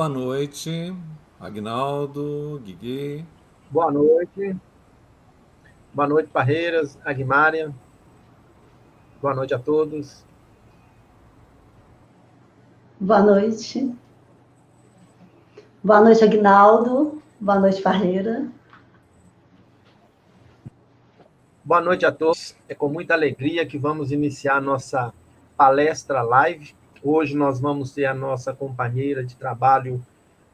Boa noite, Agnaldo, Guigui. Boa noite. Boa noite, Parreiras, Aguimária. Boa noite a todos. Boa noite. Boa noite, Aguinaldo. Boa noite, Parreira. Boa noite a todos. É com muita alegria que vamos iniciar a nossa palestra live. Hoje nós vamos ter a nossa companheira de trabalho,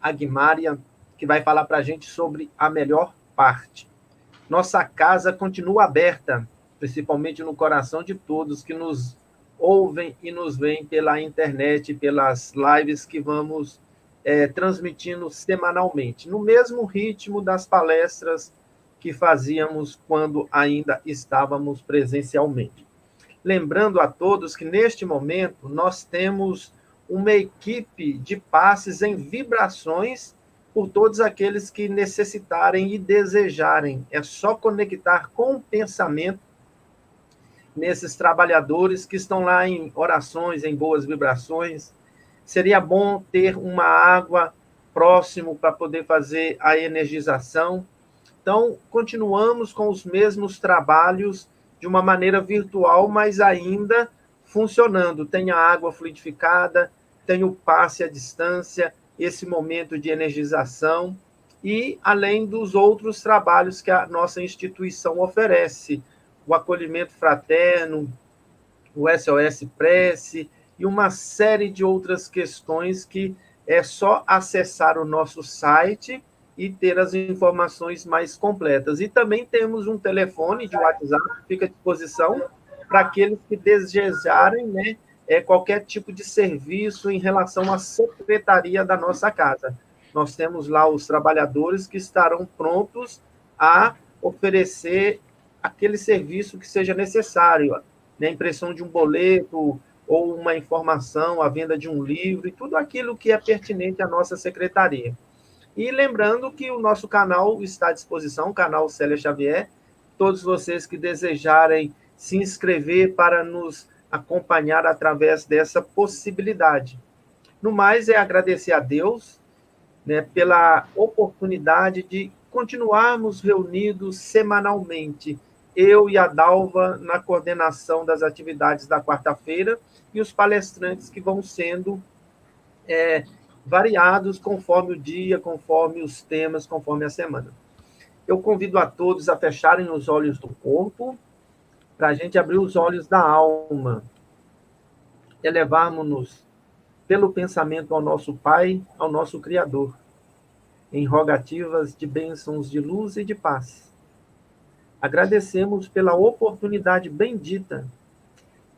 Aguimária, que vai falar para a gente sobre a melhor parte. Nossa casa continua aberta, principalmente no coração de todos que nos ouvem e nos veem pela internet, pelas lives que vamos transmitindo semanalmente, no mesmo ritmo das palestras que fazíamos quando ainda estávamos presencialmente. Lembrando a todos que, neste momento, nós temos uma equipe de passes em vibrações por todos aqueles que necessitarem e desejarem. É só conectar com o pensamento nesses trabalhadores que estão lá em orações, em boas vibrações. Seria bom ter uma água próximo para poder fazer a energização. Então, continuamos com os mesmos trabalhos de uma maneira virtual, mas ainda funcionando. Tem a água fluidificada, tem o passe à distância, esse momento de energização, e além dos outros trabalhos que a nossa instituição oferece, o acolhimento fraterno, o SOS Prece, e uma série de outras questões que é só acessar o nosso site e ter as informações mais completas. E também temos um telefone de WhatsApp que fica à disposição para aqueles que desejarem, né, qualquer tipo de serviço em relação à secretaria da nossa casa. Nós temos lá os trabalhadores que estarão prontos a oferecer aquele serviço que seja necessário, né, a impressão de um boleto ou uma informação, a venda de um livro, e tudo aquilo que é pertinente à nossa secretaria. E lembrando que o nosso canal está à disposição, o canal Célia Xavier. Todos vocês que desejarem se inscrever para nos acompanhar através dessa possibilidade. No mais, é agradecer a Deus, né, pela oportunidade de continuarmos reunidos semanalmente, eu e a Dalva na coordenação das atividades da quarta-feira e os palestrantes que vão sendo variados conforme o dia, conforme os temas, conforme a semana. Eu convido a todos a fecharem os olhos do corpo, para a gente abrir os olhos da alma, elevarmos-nos pelo pensamento ao nosso Pai, ao nosso Criador, em rogativas de bênçãos de luz e de paz. Agradecemos pela oportunidade bendita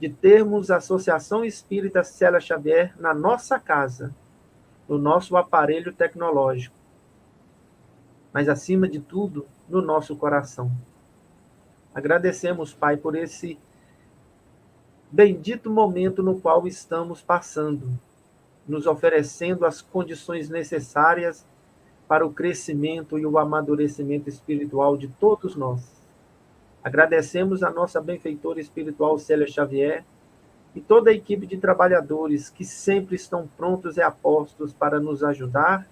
de termos a Associação Espírita Célia Xavier na nossa casa, no nosso aparelho tecnológico, mas, acima de tudo, no nosso coração. Agradecemos, Pai, por esse bendito momento no qual estamos passando, nos oferecendo as condições necessárias para o crescimento e o amadurecimento espiritual de todos nós. Agradecemos a nossa benfeitora espiritual Célia Xavier e toda a equipe de trabalhadores que sempre estão prontos e apostos para nos ajudar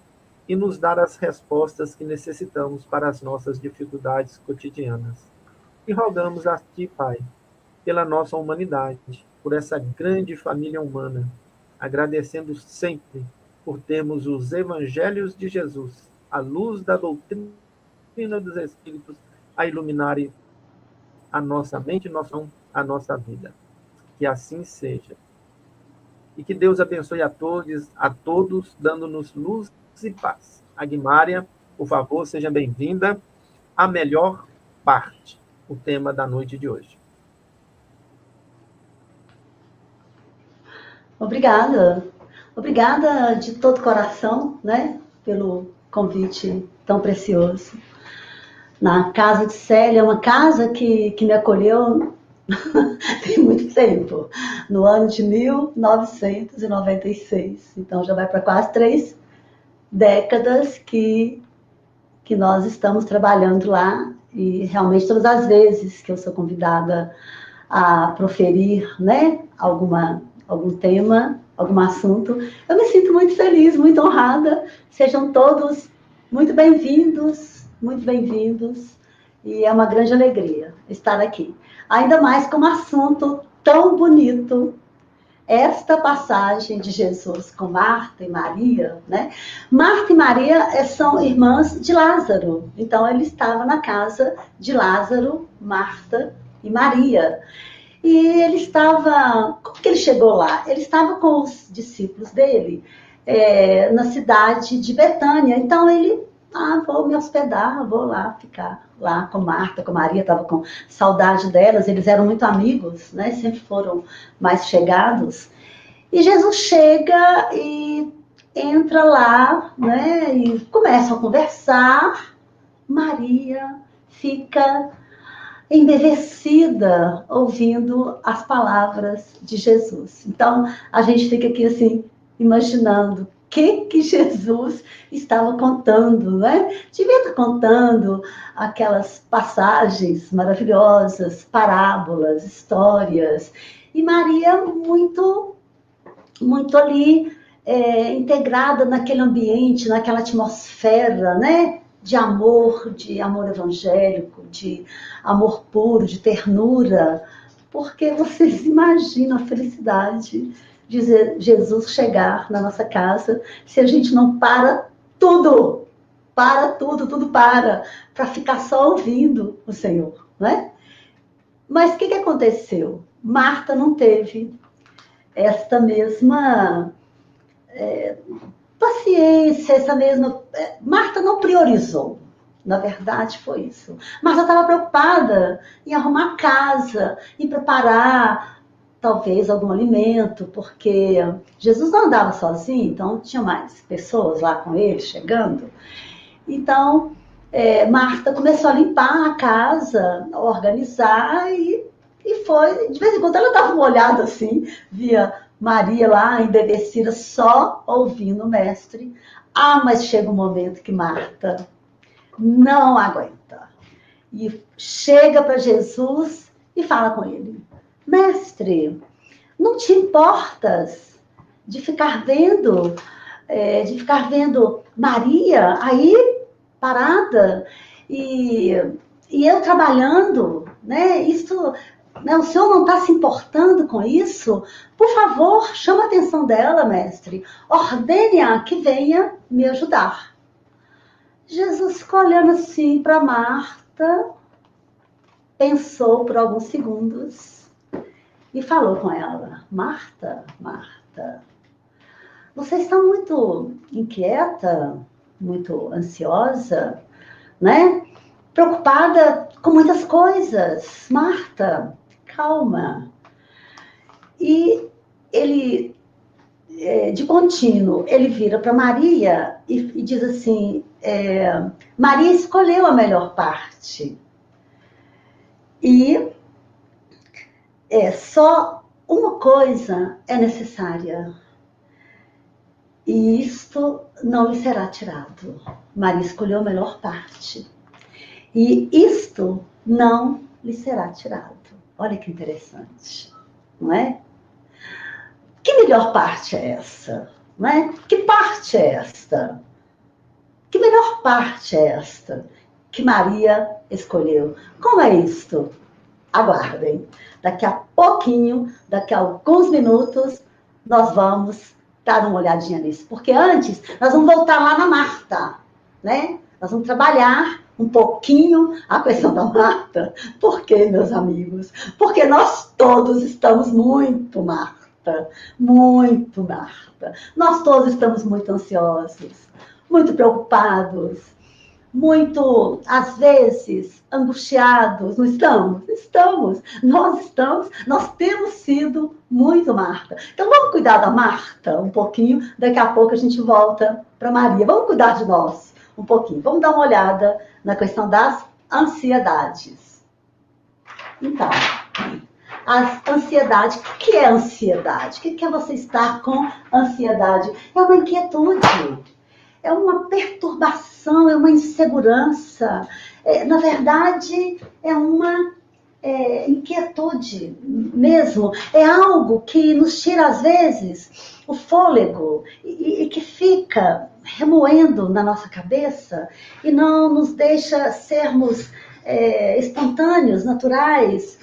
e nos dar as respostas que necessitamos para as nossas dificuldades cotidianas. E rogamos a Ti, Pai, pela nossa humanidade, por essa grande família humana, agradecendo sempre por termos os evangelhos de Jesus, a luz da doutrina dos Espíritos, a iluminarem a nossa mente, a nossa vida. Que assim seja. E que Deus abençoe a todos, dando-nos luz e paz. Aguimária, por favor, seja bem-vinda. A melhor parte, o tema da noite de hoje. Obrigada. Obrigada de todo coração, né, pelo convite tão precioso. Na casa de Célia, uma casa que me acolheu tem muito tempo, no ano de 1996. Então, já vai para quase 3 décadas que nós estamos trabalhando lá, e realmente todas as vezes que eu sou convidada a proferir, né, alguma algum tema, algum assunto, eu me sinto muito feliz, muito honrada. Sejam todos muito bem-vindos, muito bem-vindos. E é uma grande alegria estar aqui. Ainda mais com um assunto tão bonito, esta passagem de Jesus com Marta e Maria, né? Marta e Maria são irmãs de Lázaro. Então, ele estava na casa de Lázaro, Marta e Maria. E ele estava... Como que ele chegou lá? Ele estava com os discípulos dele na cidade de Betânia. Então, ele... vou me hospedar, vou lá ficar lá com Marta, com Maria, estava com saudade delas, eles eram muito amigos, né? Sempre foram mais chegados. E Jesus chega e entra lá, né? E começam a conversar. Maria fica embevecida ouvindo as palavras de Jesus. Então, a gente fica aqui assim, imaginando que Jesus estava contando, né? Devia estar contando aquelas passagens maravilhosas, parábolas, histórias. E Maria muito ali integrada naquele ambiente, naquela atmosfera, né? De amor evangélico, de amor puro, de ternura. Porque vocês imaginam a felicidade de Jesus chegar na nossa casa, se a gente não para tudo, tudo para ficar só ouvindo o Senhor, né? Mas o que aconteceu? Marta não teve esta mesma paciência, essa mesma... Marta não priorizou. Na verdade, foi isso. Marta estava preocupada em arrumar a casa, em preparar talvez algum alimento, porque Jesus não andava sozinho, então tinha mais pessoas lá com ele, chegando. Então, Marta começou a limpar a casa, a organizar, e foi, de vez em quando ela dava uma olhada assim, via Maria lá, embevecida, só ouvindo o mestre. Mas chega um momento que Marta não aguenta. E chega para Jesus e fala com ele: Mestre, não te importas de ficar vendo Maria aí parada e eu trabalhando, né? Isso, né? O senhor não está se importando com isso? Por favor, chama a atenção dela, mestre. Ordene-a que venha me ajudar. Jesus ficou olhando assim para Marta, pensou por alguns segundos e falou com ela: Marta, Marta, você está muito inquieta, muito ansiosa, né? Preocupada com muitas coisas. Marta, calma. E ele, de contínuo, ele vira para Maria e diz assim: Maria escolheu a melhor parte. E só uma coisa é necessária. E isto não lhe será tirado. Maria escolheu a melhor parte. E isto não lhe será tirado. Olha que interessante, não é? Que melhor parte é essa? Não é? Que parte é esta? Que melhor parte é esta que Maria escolheu? Como é isto? Aguardem. Daqui a pouquinho, daqui a alguns minutos, nós vamos dar uma olhadinha nisso. Porque antes, nós vamos voltar lá na Marta, né? Nós vamos trabalhar um pouquinho a questão da Marta. Por quê, meus amigos? Porque nós todos estamos muito Marta. Muito Marta. Nós todos estamos muito ansiosos, muito preocupados, muito, às vezes, angustiados. Não estamos? Estamos. Nós temos sido muito Marta. Então, vamos cuidar da Marta um pouquinho. Daqui a pouco a gente volta para Maria. Vamos cuidar de nós um pouquinho. Vamos dar uma olhada na questão das ansiedades. Então, as ansiedades. O que é ansiedade? O que é você estar com ansiedade? É uma inquietude. É uma perturbação, é uma insegurança. Na verdade, é inquietude mesmo, é algo que nos tira, às vezes, o fôlego e que fica remoendo na nossa cabeça e não nos deixa sermos espontâneos, naturais,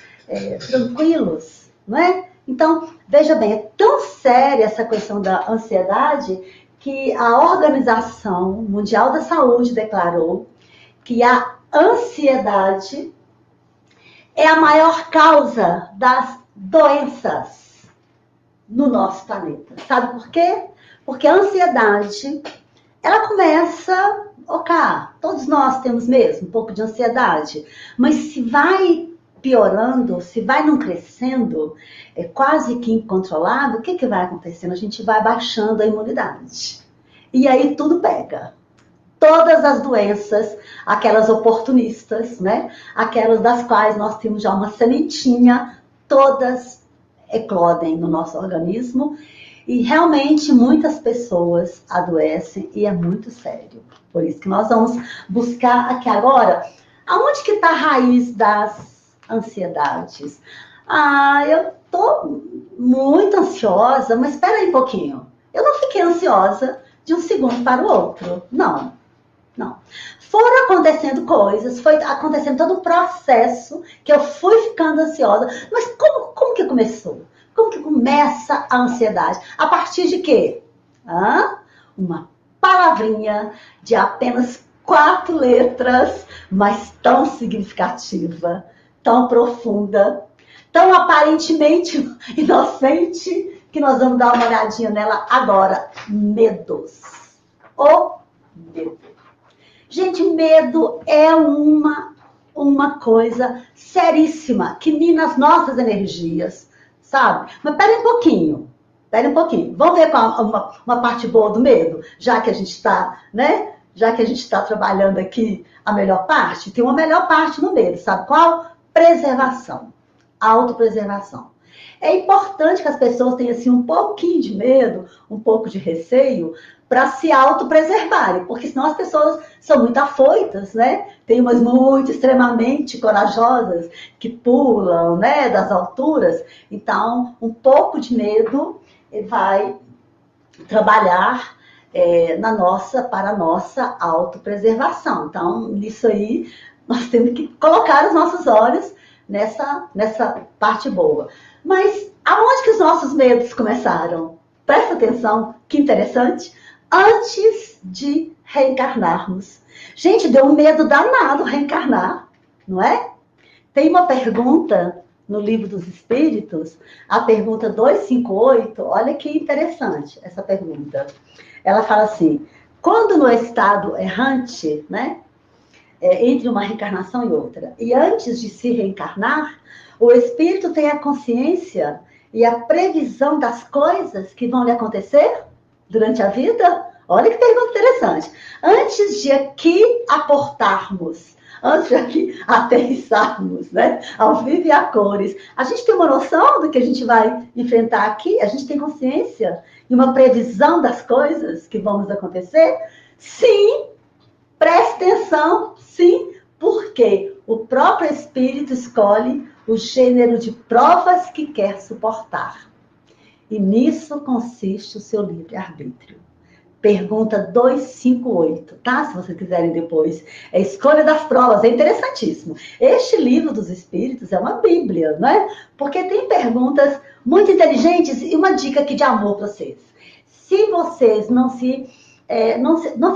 tranquilos, não é? Então, veja bem, é tão séria essa questão da ansiedade que a Organização Mundial da Saúde declarou que a ansiedade é a maior causa das doenças no nosso planeta. Sabe por quê? Porque a ansiedade, ela começa, todos nós temos mesmo um pouco de ansiedade, mas se vai piorando, se vai não crescendo, é quase que incontrolável, o que vai acontecendo? A gente vai baixando a imunidade. E aí tudo pega. Todas as doenças, aquelas oportunistas, né? Aquelas das quais nós temos já uma sementinha, todas eclodem no nosso organismo. E realmente muitas pessoas adoecem e é muito sério. Por isso que nós vamos buscar aqui agora, aonde que está a raiz das ansiedades? Eu tô muito ansiosa, mas espera aí um pouquinho. Eu não fiquei ansiosa de um segundo para o outro. Não. Foram acontecendo coisas, foi acontecendo todo um processo que eu fui ficando ansiosa. Mas como que começou? Como que começa a ansiedade? A partir de quê? Uma palavrinha de apenas 4 letras, mas tão significativa, tão profunda, tão aparentemente inocente, que nós vamos dar uma olhadinha nela agora. Medos. O medo. Gente, medo é uma coisa seríssima, que mina as nossas energias, sabe? Mas pera um pouquinho. Vamos ver uma parte boa do medo, já que a gente está, né? Já que a gente está trabalhando aqui a melhor parte, tem uma melhor parte no medo, sabe qual? Preservação, autopreservação. É importante que as pessoas tenham assim, um pouquinho de medo, um pouco de receio, para se autopreservarem, porque senão as pessoas são muito afoitas, né? Tem umas muito extremamente corajosas que pulam, né, das alturas. Então, um pouco de medo vai trabalhar para a nossa autopreservação. Então, nisso aí, nós temos que colocar os nossos olhos nessa parte boa. Mas aonde que os nossos medos começaram? Presta atenção, que interessante. Antes de reencarnarmos. Gente, deu um medo danado reencarnar, não é? Tem uma pergunta no Livro dos Espíritos, a pergunta 258, olha que interessante essa pergunta. Ela fala assim, quando no estado errante, né, entre uma reencarnação e outra, e antes de se reencarnar, o espírito tem a consciência e a previsão das coisas que vão lhe acontecer durante a vida? Olha que pergunta interessante. Antes de aqui aportarmos, antes de aqui aterrissarmos, né, ao vivo e a cores, a gente tem uma noção do que a gente vai enfrentar aqui? A gente tem consciência e uma previsão das coisas que vão nos acontecer? Sim, preste atenção, sim, porque o próprio espírito escolhe o gênero de provas que quer suportar. E nisso consiste o seu livre-arbítrio. Pergunta 258, tá? Se vocês quiserem depois. É a escolha das provas, é interessantíssimo. Este livro dos Espíritos é uma bíblia, não é? Porque tem perguntas muito inteligentes e uma dica aqui de amor para vocês. Se vocês não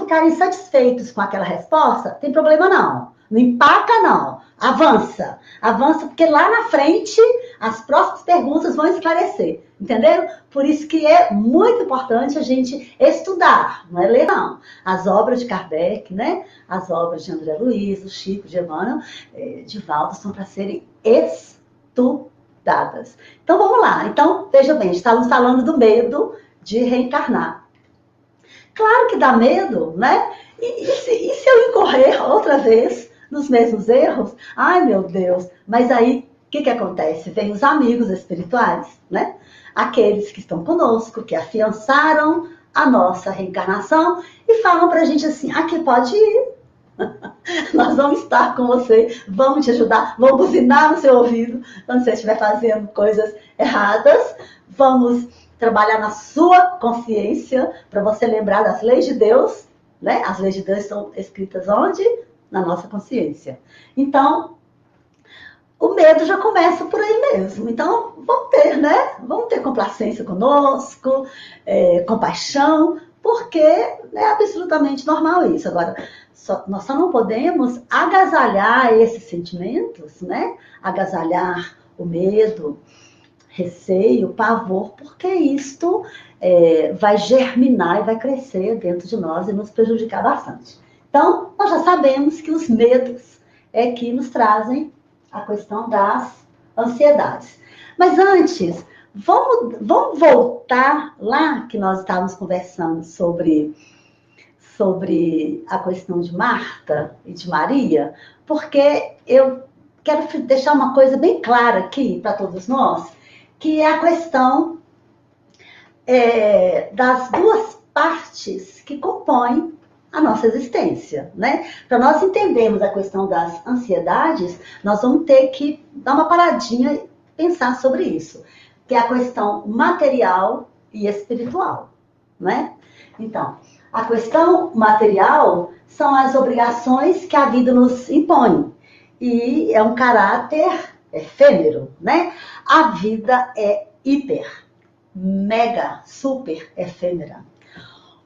ficarem satisfeitos com aquela resposta, tem problema não. Não empaca não. Avança, porque lá na frente as próximas perguntas vão esclarecer, entenderam? Por isso que é muito importante a gente estudar, não é ler não. As obras de Kardec, né? As obras de André Luiz, do Chico, de Emmanuel, de Valdo, são para serem estudadas. Então vamos lá. Então, veja bem, estávamos falando do medo de reencarnar. Claro que dá medo, né? E se eu incorrer outra vez nos mesmos erros? Ai, meu Deus! Mas aí, o que acontece? Vem os amigos espirituais, né? Aqueles que estão conosco, que afiançaram a nossa reencarnação e falam pra gente assim, aqui pode ir, Nós vamos estar com você, vamos te ajudar, vamos buzinar no seu ouvido quando você estiver fazendo coisas erradas. Vamos trabalhar na sua consciência para você lembrar das leis de Deus, né? As leis de Deus estão escritas onde? Na nossa consciência. Então, o medo já começa por aí mesmo. Então, vamos ter, né? Vamos ter complacência conosco, compaixão, porque é absolutamente normal isso. Agora, nós só não podemos agasalhar esses sentimentos, né? Agasalhar o medo, receio, pavor, porque isto vai germinar e vai crescer dentro de nós e nos prejudicar bastante. Então, nós já sabemos que os medos é que nos trazem a questão das ansiedades. Mas antes, vamos voltar lá que nós estávamos conversando sobre a questão de Marta e de Maria, porque eu quero deixar uma coisa bem clara aqui para todos nós, que é a questão das duas partes que compõem a nossa existência, né? Para nós entendermos a questão das ansiedades, nós vamos ter que dar uma paradinha e pensar sobre isso, que é a questão material e espiritual, né? Então, a questão material são as obrigações que a vida nos impõe, e é um caráter efêmero, né? A vida é hiper, mega, super efêmera.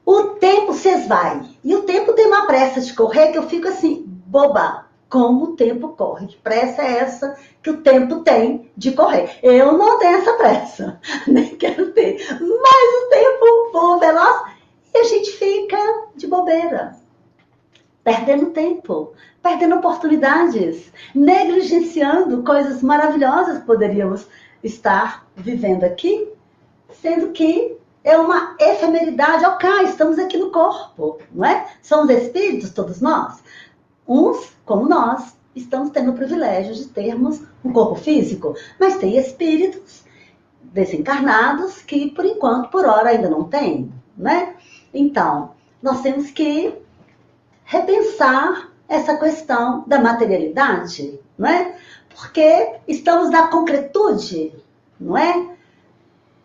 O tempo se esvai. E o tempo tem uma pressa de correr que eu fico assim, boba. Como o tempo corre. Que pressa é essa que o tempo tem de correr? Eu não tenho essa pressa. Nem quero ter. Mas o tempo voa veloz e a gente fica de bobeira. Perdendo tempo. Perdendo oportunidades. Negligenciando coisas maravilhosas que poderíamos estar vivendo aqui. Sendo que é uma efemeridade, ok, estamos aqui no corpo, não é? Somos espíritos, todos nós. Uns, como nós, estamos tendo o privilégio de termos um corpo físico, mas tem espíritos desencarnados que, por enquanto, por hora, ainda não têm, né? Então, nós temos que repensar essa questão da materialidade, não é? Porque estamos na concretude, não é?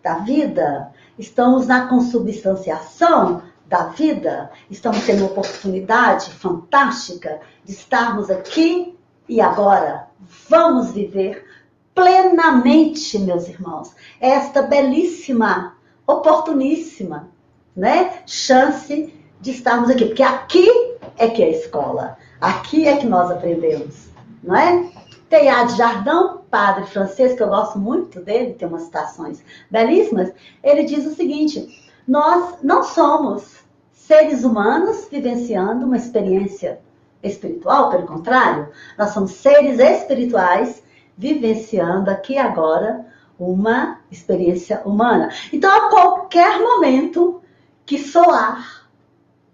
Da vida. Estamos na consubstanciação da vida, estamos tendo uma oportunidade fantástica de estarmos aqui e agora. Vamos viver plenamente, meus irmãos, esta belíssima, oportuníssima, né, chance de estarmos aqui. Porque aqui é que é a escola, aqui é que nós aprendemos, não é? Teilhard de Chardin, padre francês, que eu gosto muito dele, tem umas citações belíssimas, ele diz o seguinte: nós não somos seres humanos vivenciando uma experiência espiritual, pelo contrário, nós somos seres espirituais vivenciando aqui e agora uma experiência humana. Então, a qualquer momento que soar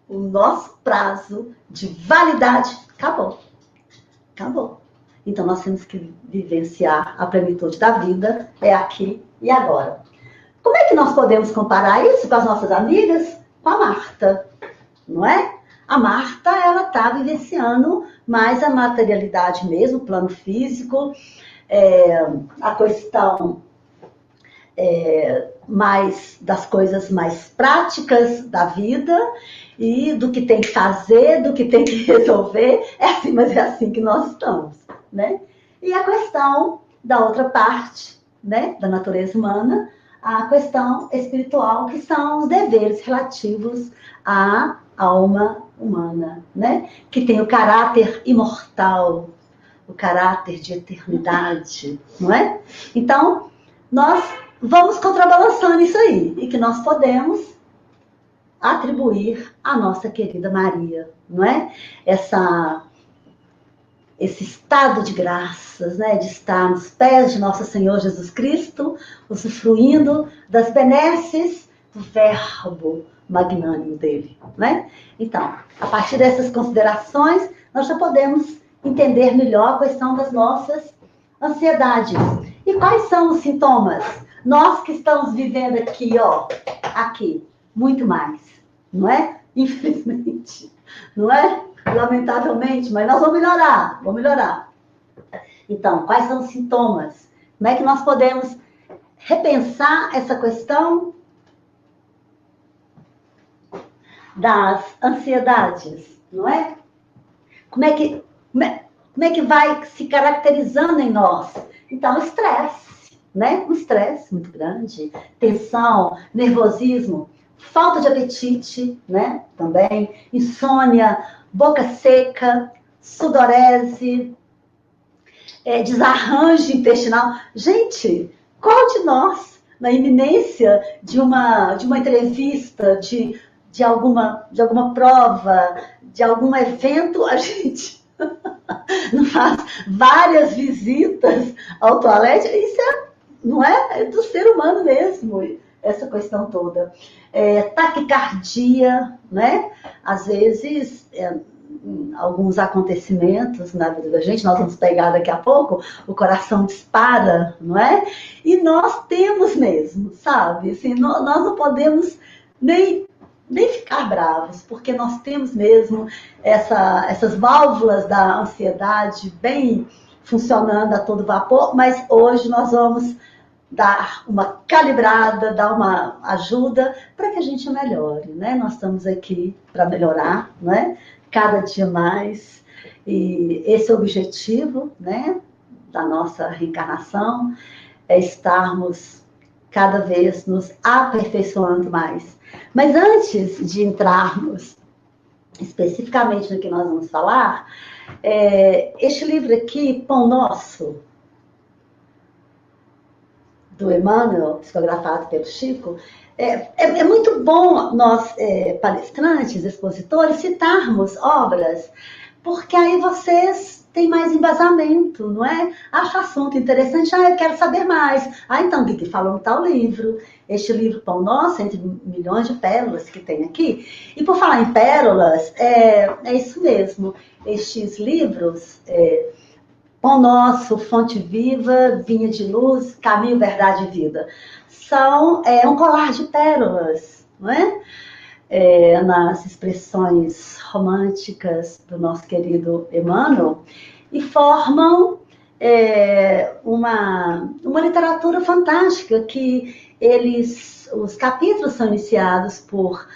o nosso prazo de validade, acabou. Acabou. Então, nós temos que vivenciar a plenitude da vida, é aqui e agora. Como é que nós podemos comparar isso com as nossas amigas? Com a Marta, não é? A Marta, ela está vivenciando mais a materialidade mesmo, o plano físico, a questão mais das coisas mais práticas da vida, e do que tem que fazer, do que tem que resolver. É assim, mas é assim que nós estamos, né? E a questão da outra parte, né, da natureza humana, a questão espiritual, que são os deveres relativos à alma humana, né? Que tem o caráter imortal, o caráter de eternidade, não é? Então, nós vamos contrabalançando isso aí, e que nós podemos atribuir à nossa querida Maria, não é? Esse estado de graças, né? De estar nos pés de nosso Senhor Jesus Cristo, usufruindo das benesses do verbo magnânimo dele, né? Então, a partir dessas considerações, nós já podemos entender melhor a questão das nossas ansiedades. E quais são os sintomas? Nós que estamos vivendo aqui, ó, aqui, muito mais, não é? Infelizmente, não é? lamentavelmente, mas nós vamos melhorar, vamos melhorar. Então, quais são os sintomas? Como é que nós podemos repensar essa questão das ansiedades, não é? Como é que vai se caracterizando em nós? Então, estresse, né? Um estresse muito grande, tensão, nervosismo, falta de apetite, né? Também, insônia, boca seca, sudorese, desarranjo intestinal. Gente, qual de nós, na iminência de uma entrevista, de alguma prova, de algum evento, a gente não faz várias visitas ao toalete? Isso não é do ser humano mesmo, essa questão toda. Taquicardia, né? Às vezes, em alguns acontecimentos na vida da gente, nós vamos pegar daqui a pouco, o coração dispara, não é? E nós temos mesmo, sabe? Assim, nós não podemos nem ficar bravos, porque nós temos mesmo essas válvulas da ansiedade bem funcionando a todo vapor, mas hoje nós vamos dar uma calibrada, dar uma ajuda para que a gente melhore, né? Nós estamos aqui para melhorar, né? Cada dia mais, e esse é o objetivo, né, da nossa reencarnação, é estarmos cada vez nos aperfeiçoando mais. Mas antes de entrarmos especificamente no que nós vamos falar, este livro aqui, Pão Nosso, do Emmanuel, psicografado pelo Chico, é muito bom nós, palestrantes, expositores, citarmos obras, porque aí vocês têm mais embasamento, não é? Acha assunto interessante, eu quero saber mais. Então, o que falou no tal livro? Este livro Pão Nosso, entre milhões de pérolas que tem aqui. E por falar em pérolas, é isso mesmo. Estes livros... Pão Nosso, Fonte Viva, Vinha de Luz, Caminho, Verdade e Vida. São um colar de pérolas, não é? Nas expressões românticas do nosso querido Emmanuel, e formam uma literatura fantástica, que os capítulos são iniciados por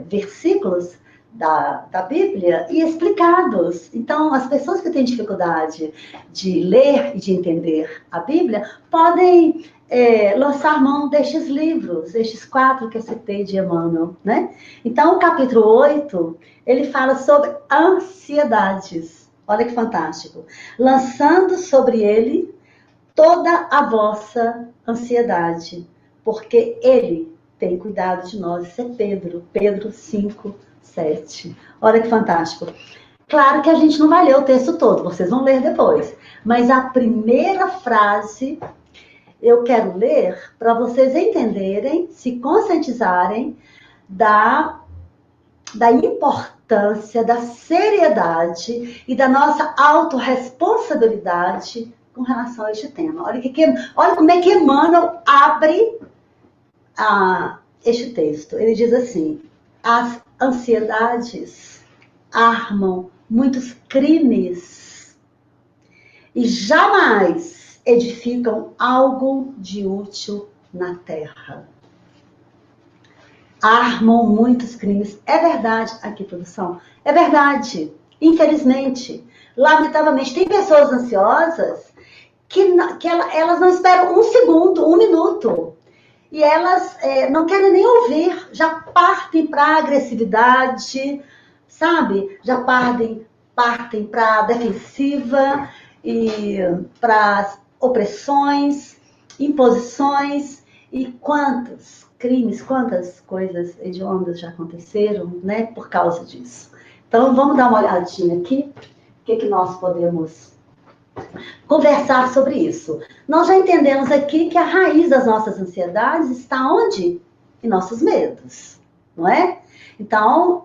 versículos da Bíblia e explicados. Então, as pessoas que têm dificuldade de ler e de entender a Bíblia podem lançar mão destes livros, estes 4 que eu citei de Emmanuel, né? Então, o capítulo 8, ele fala sobre ansiedades. Olha que fantástico. Lançando sobre ele toda a vossa ansiedade, porque ele tem cuidado de nós. Isso é Pedro 5, 7. Olha que fantástico. Claro que a gente não vai ler o texto todo, vocês vão ler depois. Mas a primeira frase eu quero ler para vocês entenderem, se conscientizarem da importância, da seriedade e da nossa autorresponsabilidade com relação a este tema. Olha como é que Emmanuel abre este texto. Ele diz assim: as ansiedades armam muitos crimes e jamais edificam algo de útil na terra. Armam muitos crimes. É verdade aqui, produção? É verdade. Infelizmente, lamentavelmente, tem pessoas ansiosas que elas não esperam um segundo, um minuto. E elas não querem nem ouvir, já partem para a agressividade, sabe? Já partem para a defensiva e para as opressões, imposições. E quantos crimes, quantas coisas hediondas já aconteceram, né, por causa disso. Então, vamos dar uma olhadinha aqui, o que nós podemos conversar sobre isso. Nós já entendemos aqui que a raiz das nossas ansiedades está onde? Em nossos medos, não é? Então,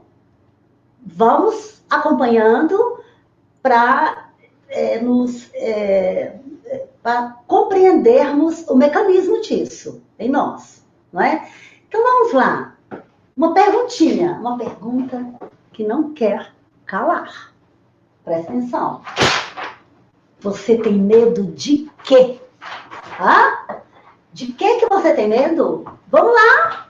vamos acompanhando para compreendermos o mecanismo disso em nós, não é? Então, vamos lá. Uma pergunta que não quer calar. Presta atenção. Você tem medo de quê? Hã? De que você tem medo? Vamos lá.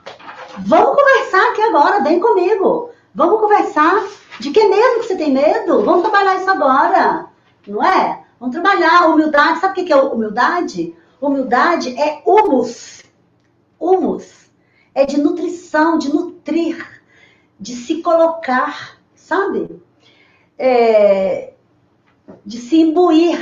Vamos conversar aqui agora. Vem comigo. Vamos conversar. De que mesmo que você tem medo? Vamos trabalhar isso agora. Não é? Vamos trabalhar. Humildade. Sabe o que é humildade? Humildade é humus. Humus. É de nutrição, de nutrir, de se colocar, sabe? De se imbuir,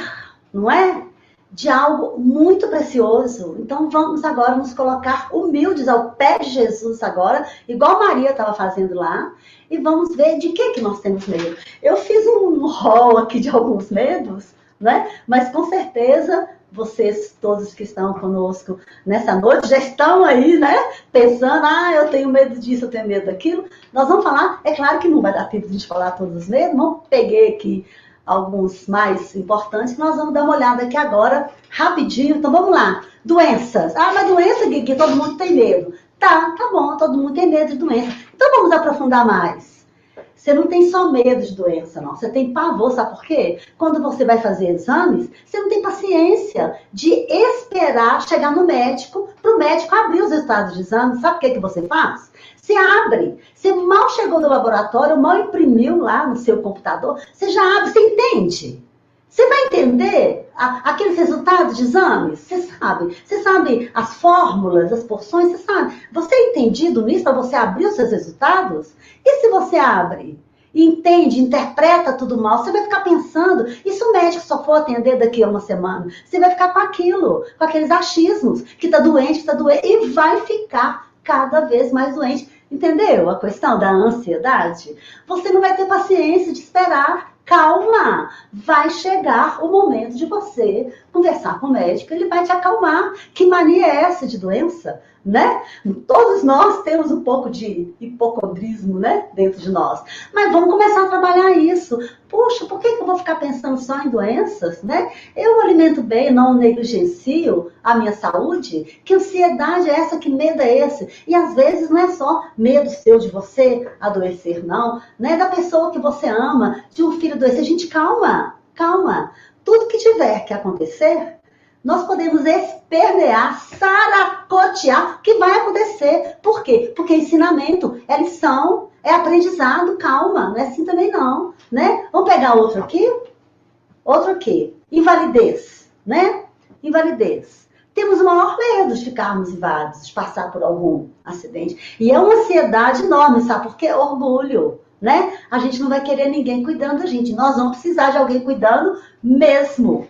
não é? De algo muito precioso. Então vamos agora nos colocar humildes ao pé de Jesus agora, igual Maria estava fazendo lá, e vamos ver de que nós temos medo. Eu fiz um rol aqui de alguns medos, né? Mas com certeza vocês todos que estão conosco nessa noite já estão aí, né? Pensando, eu tenho medo disso, eu tenho medo daquilo. Nós vamos falar, é claro que não vai dar tempo de a gente falar todos os medos, não peguei aqui alguns mais importantes, nós vamos dar uma olhada aqui agora, rapidinho. Então vamos lá. Doenças. Mas doença, Gui, todo mundo tem medo. Tá bom, todo mundo tem medo de doença. Então vamos aprofundar mais. Você não tem só medo de doença, não. Você tem pavor, sabe por quê? Quando você vai fazer exames, você não tem paciência de esperar chegar no médico, para o médico abrir os resultados de exame. Sabe o que você faz? Você abre. Você mal chegou no laboratório, mal imprimiu lá no seu computador, você já abre, você entende. Você vai entender aqueles resultados de exames? Você sabe as fórmulas, as porções, você sabe. Você é entendido nisso para você abrir os seus resultados? E se você abre, entende, interpreta tudo mal, você vai ficar pensando, e se o médico só for atender daqui a uma semana? Você vai ficar com aquilo, com aqueles achismos, que está doente, e vai ficar cada vez mais doente. Entendeu a questão da ansiedade? Você não vai ter paciência de esperar. Calma, vai chegar o momento de você conversar com o médico, ele vai te acalmar. Que mania é essa de doença, né? Todos nós temos um pouco de hipocondrismo, né, dentro de nós. Mas vamos começar a trabalhar isso. Puxa, por que eu vou ficar pensando só em doenças, né? Eu alimento bem, não negligencio a minha saúde. Que ansiedade é essa? Que medo é esse? E às vezes não é só medo seu de você adoecer, não. Não é da pessoa que você ama, de um filho adoecer. Gente, calma. Tudo que tiver que acontecer, nós podemos espernear, saracotear, o que vai acontecer. Por quê? Porque é ensinamento, é lição, é aprendizado, calma, não é assim também não, né? Vamos pegar outro aqui? Outro aqui, invalidez, né? Invalidez. Temos o maior medo de ficarmos inválidos, de passar por algum acidente. E é uma ansiedade enorme, sabe por quê? Orgulho, né? A gente não vai querer ninguém cuidando da gente, nós vamos precisar de alguém cuidando mesmo.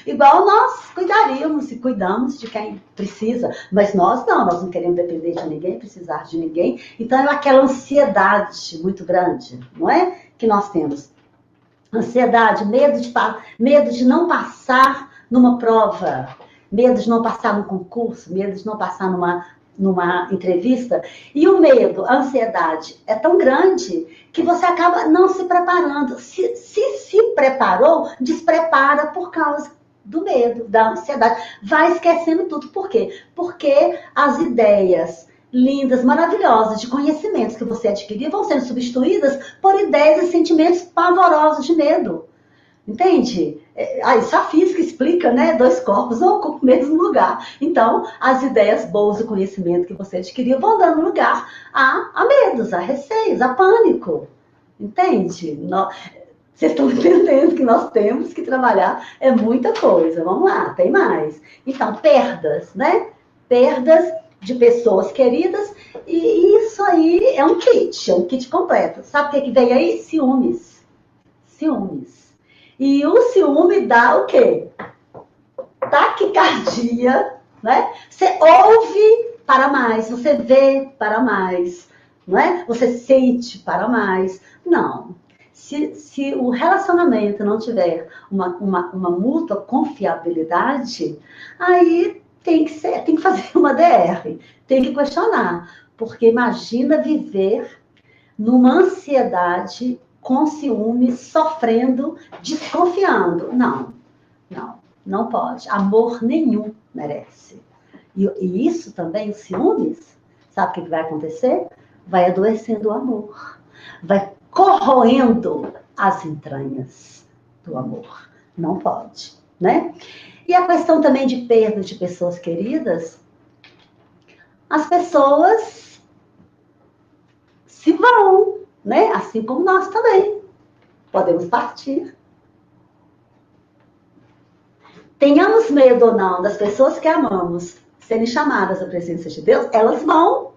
Igual nós cuidaríamos e cuidamos de quem precisa, mas nós não queremos depender de ninguém, precisar de ninguém. Então é aquela ansiedade muito grande, não é? Que nós temos. Ansiedade, medo de não passar numa prova, medo de não passar num concurso, medo de não passar numa entrevista. E o medo, a ansiedade é tão grande que você acaba não se preparando. Se preparou, desprepara por causa do medo, da ansiedade. Vai esquecendo tudo. Por quê? Porque as ideias lindas, maravilhosas de conhecimentos que você adquiriu vão sendo substituídas por ideias e sentimentos pavorosos de medo. Entende? Isso a física explica, né? Dois corpos não ocupam o mesmo lugar. Então, as ideias boas, o conhecimento que você adquiriu vão dando lugar a medos, a receios, a pânico. Entende? Vocês estão entendendo que nós temos que trabalhar é muita coisa. Vamos lá, tem mais. Então, perdas, né? Perdas de pessoas queridas. E isso aí é um kit completo. Sabe o que vem aí? Ciúmes. E o ciúme dá o quê? Taquicardia, né? Você ouve para mais, você vê para mais, não é? Você sente para mais. Não. Se o relacionamento não tiver uma mútua confiabilidade, aí tem que fazer uma DR, tem que questionar. Porque imagina viver numa ansiedade com ciúme, sofrendo, desconfiando. Não pode. Amor nenhum merece. E isso também, os ciúmes, sabe o que vai acontecer? Vai adoecendo o amor. Vai corroendo as entranhas do amor. Não pode, né? E a questão também de perda de pessoas queridas, as pessoas se vão, né? Assim como nós também. Podemos partir. Tenhamos medo ou não das pessoas que amamos serem chamadas à presença de Deus, elas vão.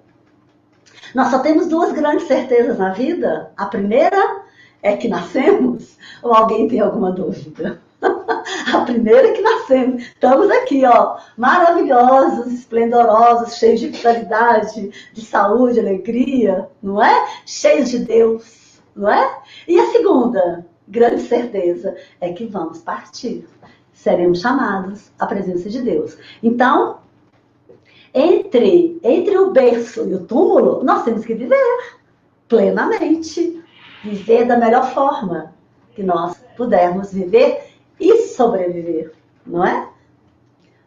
Nós só temos duas grandes certezas na vida. A primeira é que nascemos, ou alguém tem alguma dúvida? A primeira é que nascemos. Estamos aqui, ó, maravilhosos, esplendorosos, cheios de vitalidade, de saúde, alegria, não é? Cheios de Deus, não é? E a segunda grande certeza é que vamos partir. Seremos chamados à presença de Deus. Então, entre o berço e o túmulo, nós temos que viver plenamente. Viver da melhor forma que nós pudermos viver e sobreviver, não é?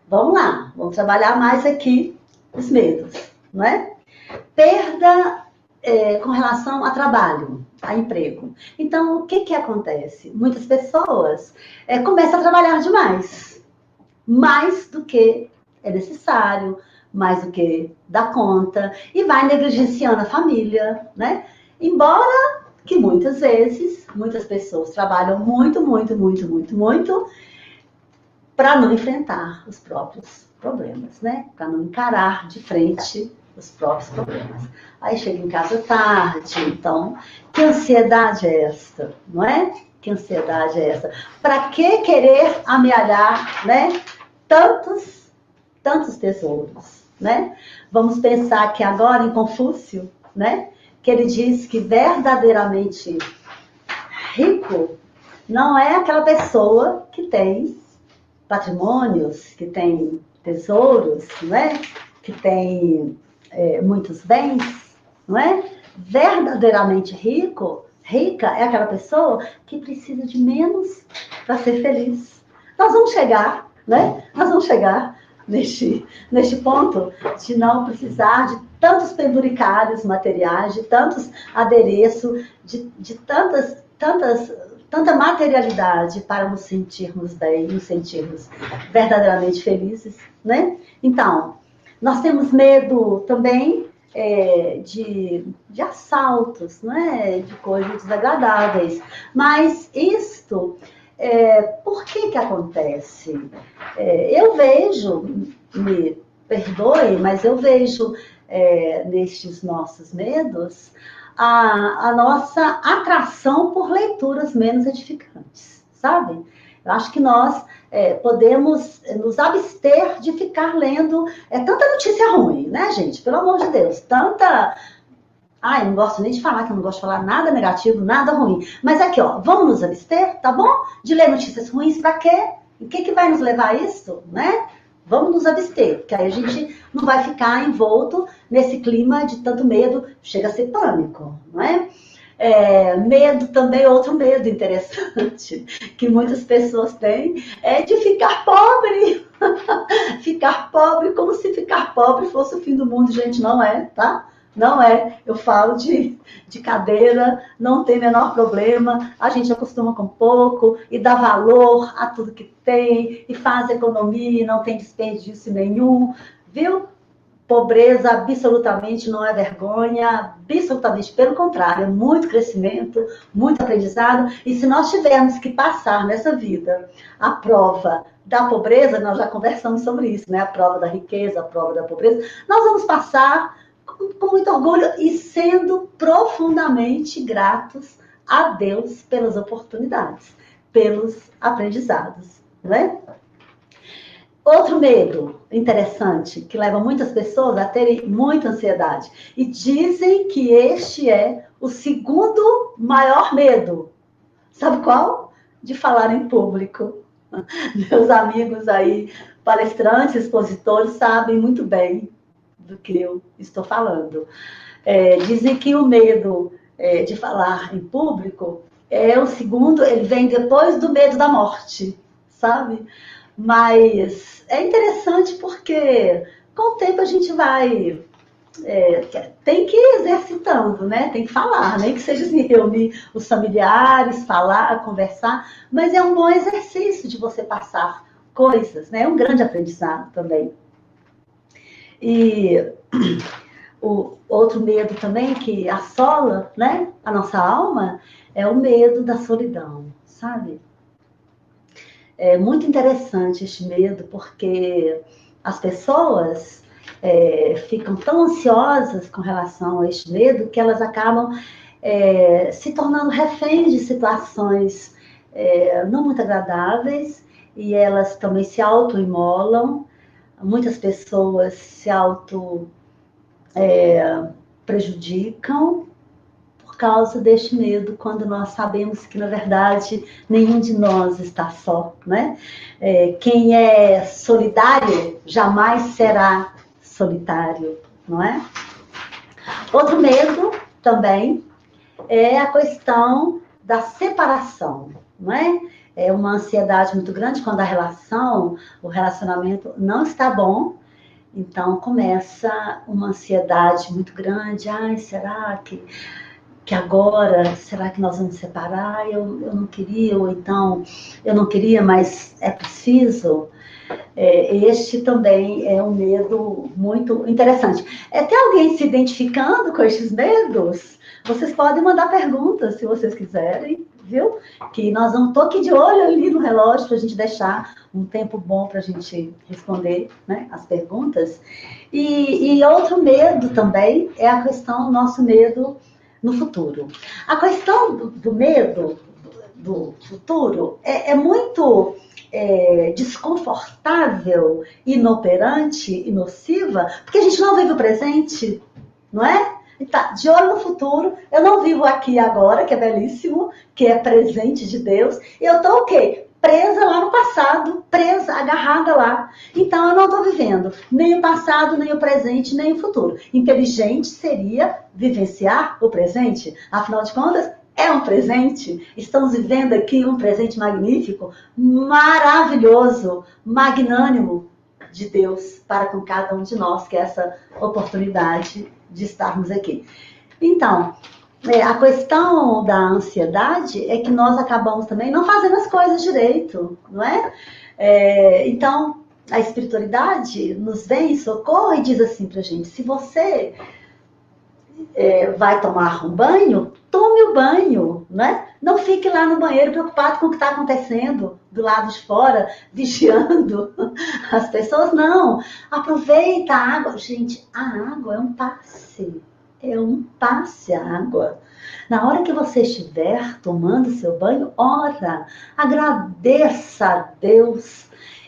Vamos lá, vamos trabalhar mais aqui os medos, não é? Perda com relação a trabalho, a emprego. Então, o que acontece? Muitas pessoas começam a trabalhar demais, mais do que é necessário, mais do que dá conta, e vai negligenciando a família, né? Embora que muitas vezes, muitas pessoas trabalham muito para não enfrentar os próprios problemas, né? Para não encarar de frente os próprios problemas. Aí chega em casa tarde, então, que ansiedade é esta, não é? Que ansiedade é essa? Para que querer amealhar, né? Tantos tesouros, né? Vamos pensar que agora em Confúcio, né? Que ele diz que verdadeiramente rico não é aquela pessoa que tem patrimônios, que tem tesouros, não é? Que tem muitos bens, não é? Verdadeiramente rica é aquela pessoa que precisa de menos para ser feliz. Nós vamos chegar, né? Nós vamos chegar neste ponto de não precisar de tantos penduricários materiais, de tantos adereços, de tanta materialidade para nos sentirmos bem, nos sentirmos verdadeiramente felizes, né? Então, nós temos medo também de assaltos, né? De coisas desagradáveis, mas isto... por que acontece? Eu vejo, me perdoe, mas eu vejo nestes nossos medos a nossa atração por leituras menos edificantes, sabe? Eu acho que nós podemos nos abster de ficar lendo tanta notícia ruim, né, gente? Pelo amor de Deus, tanta... Ai, não gosto nem de falar, que eu não gosto de falar nada negativo, nada ruim. Mas aqui, ó, vamos nos abster, tá bom? De ler notícias ruins, pra quê? O que vai nos levar a isso, né? Vamos nos abster, porque aí a gente não vai ficar envolto nesse clima de tanto medo, chega a ser pânico, não é? Medo também, outro medo interessante, que muitas pessoas têm, é de ficar pobre. Ficar pobre, como se ficar pobre fosse o fim do mundo, gente, não é, tá? Não é, eu falo de cadeira, não tem menor problema, a gente acostuma com pouco e dá valor a tudo que tem, e faz economia e não tem desperdício nenhum, viu? Pobreza absolutamente não é vergonha, absolutamente pelo contrário, é muito crescimento, muito aprendizado, e se nós tivermos que passar nessa vida a prova da pobreza, nós já conversamos sobre isso, né? A prova da riqueza, a prova da pobreza, nós vamos passar com muito orgulho e sendo profundamente gratos a Deus pelas oportunidades, pelos aprendizados, né? Outro medo interessante, que leva muitas pessoas a terem muita ansiedade, e dizem que este é o segundo maior medo. Sabe qual? De falar em público. Meus amigos aí, palestrantes, expositores, sabem muito bem do que eu estou falando. Dizem que o medo de falar em público é o segundo, ele vem depois do medo da morte, sabe? Mas é interessante porque com o tempo a gente vai tem que ir exercitando, né? Tem que falar, nem que seja assim, reunir os familiares, falar, conversar, mas é um bom exercício de você passar coisas, né? É um grande aprendizado também. E o outro medo também que assola, né, a nossa alma é o medo da solidão, sabe? É muito interessante este medo, porque as pessoas ficam tão ansiosas com relação a este medo que elas acabam se tornando reféns de situações não muito agradáveis e elas também se autoimolam. Muitas pessoas se prejudicam por causa deste medo, quando nós sabemos que, na verdade, nenhum de nós está só, né? Quem é solidário jamais será solitário, não é? Outro medo também é a questão da separação, não é? É uma ansiedade muito grande quando o relacionamento não está bom. Então começa uma ansiedade muito grande. Ai, será que agora, será que nós vamos separar? Eu não queria, ou então eu não queria, mas é preciso. Este também é um medo muito interessante. Tem alguém se identificando com estes medos? Vocês podem mandar perguntas, se vocês quiserem, viu? Que nós vamos, tô aqui de olho ali no relógio para a gente deixar um tempo bom para a gente responder, né, as perguntas. E outro medo também é a questão do nosso medo no futuro. A questão do medo do futuro é muito desconfortável, inoperante e nociva, porque a gente não vive o presente, não é? Tá, de olho no futuro, eu não vivo aqui e agora, que é belíssimo, que é presente de Deus, e eu tô o quê? Presa lá no passado, presa, agarrada lá. Então eu não estou vivendo nem o passado, nem o presente, nem o futuro. Inteligente seria vivenciar o presente, afinal de contas, é um presente. Estamos vivendo aqui um presente magnífico, maravilhoso, magnânimo de Deus para com cada um de nós, que é essa oportunidade de estarmos aqui. Então, a questão da ansiedade é que nós acabamos também não fazendo as coisas direito, não é? Então, a espiritualidade nos vem em socorro e diz assim pra gente: se você vai tomar um banho, tome o banho, né? Não fique lá no banheiro preocupado com o que está acontecendo do lado de fora, vigiando as pessoas. Não, aproveita a água. Gente, a água é um passe. É um passe a água. Na hora que você estiver tomando seu banho, ora, agradeça a Deus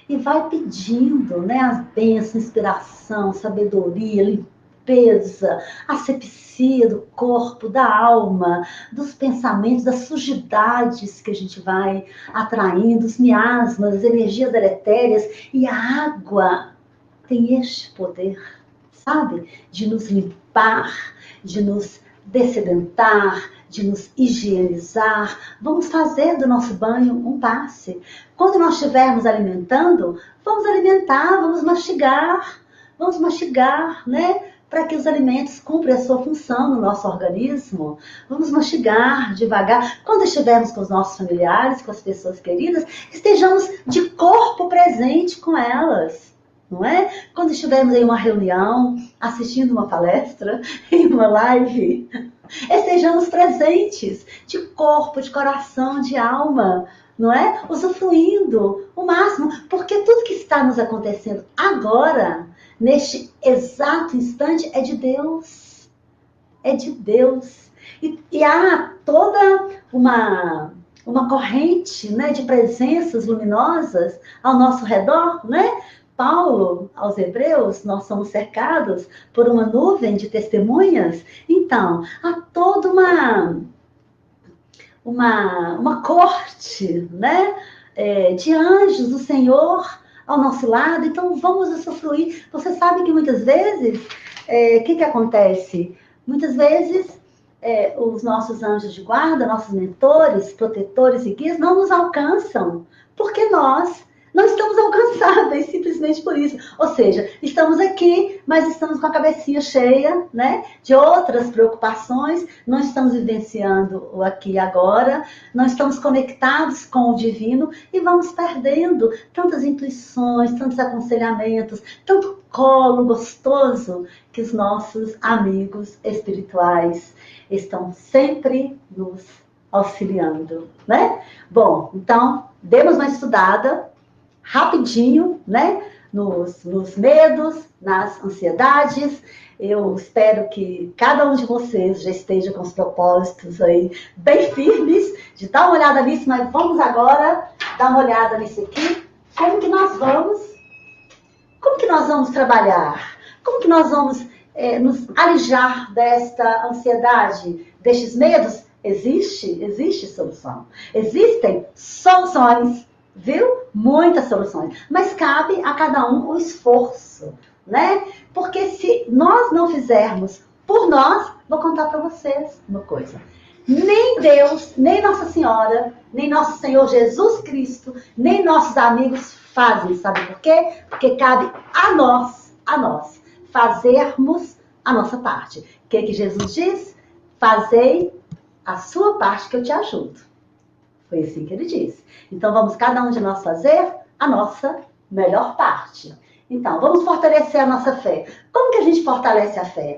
e vai pedindo, né, as bênçãos, inspiração, sabedoria, limpeza, asepsia do corpo, da alma, dos pensamentos, das sujidades que a gente vai atraindo, os miasmas, as energias deletérias. E a água tem este poder, sabe? De nos limpar, de nos dessedentar, de nos higienizar. Vamos fazer do nosso banho um passe. Quando nós estivermos alimentando, vamos alimentar, vamos mastigar, né? Para que os alimentos cumpram a sua função no nosso organismo. Vamos mastigar devagar. Quando estivermos com os nossos familiares, com as pessoas queridas, estejamos de corpo presente com elas. Não é? Quando estivermos em uma reunião, assistindo uma palestra, em uma live, estejamos presentes, de corpo, de coração, de alma, não é? Usufruindo o máximo, porque tudo que está nos acontecendo agora, neste exato instante, é de Deus. É de Deus. E há toda uma corrente, né, de presenças luminosas ao nosso redor, né? Paulo, aos Hebreus, nós somos cercados por uma nuvem de testemunhas. Então, há toda uma corte, né, de anjos do Senhor ao nosso lado. Então, vamos usufruir. Você sabe que muitas vezes, o que acontece? Muitas vezes, os nossos anjos de guarda, nossos mentores, protetores e guias não nos alcançam, porque nós não estamos estamos alcançáveis, simplesmente por isso. Ou seja, estamos aqui, mas estamos com a cabecinha cheia, né, de outras preocupações, não estamos vivenciando o aqui e agora, não estamos conectados com o divino e vamos perdendo tantas intuições, tantos aconselhamentos, tanto colo gostoso que os nossos amigos espirituais estão sempre nos auxiliando, né? Bom, então, demos uma estudada rapidinho, né? Nos medos, nas ansiedades. Eu espero que cada um de vocês já esteja com os propósitos aí bem firmes, de dar uma olhada nisso, mas vamos agora dar uma olhada nisso aqui. Como que nós vamos trabalhar? Como que nós vamos nos alijar desta ansiedade, destes medos? Existe solução. Existem soluções, viu? Muitas soluções. Mas cabe a cada um o esforço, né? Porque se nós não fizermos por nós, vou contar para vocês uma coisa. Nem Deus, nem Nossa Senhora, nem Nosso Senhor Jesus Cristo, nem nossos amigos fazem. Sabe por quê? Porque cabe a nós, fazermos a nossa parte. O que Jesus diz? Fazei a sua parte que eu te ajudo. Foi assim que ele disse. Então, vamos cada um de nós fazer a nossa melhor parte. Então, vamos fortalecer a nossa fé. Como que a gente fortalece a fé?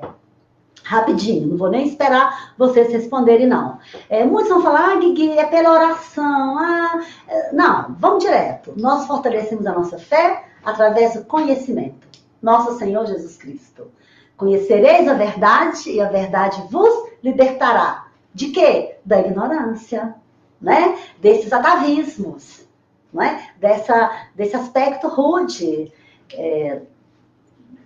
Rapidinho, não vou nem esperar vocês responderem, não. Muitos vão falar, Guigui, é pela oração. Não, vamos direto. Nós fortalecemos a nossa fé através do conhecimento. Nosso Senhor Jesus Cristo. Conhecereis a verdade e a verdade vos libertará. De quê? Da ignorância, né? Desses atavismos, não é? Desse aspecto rude.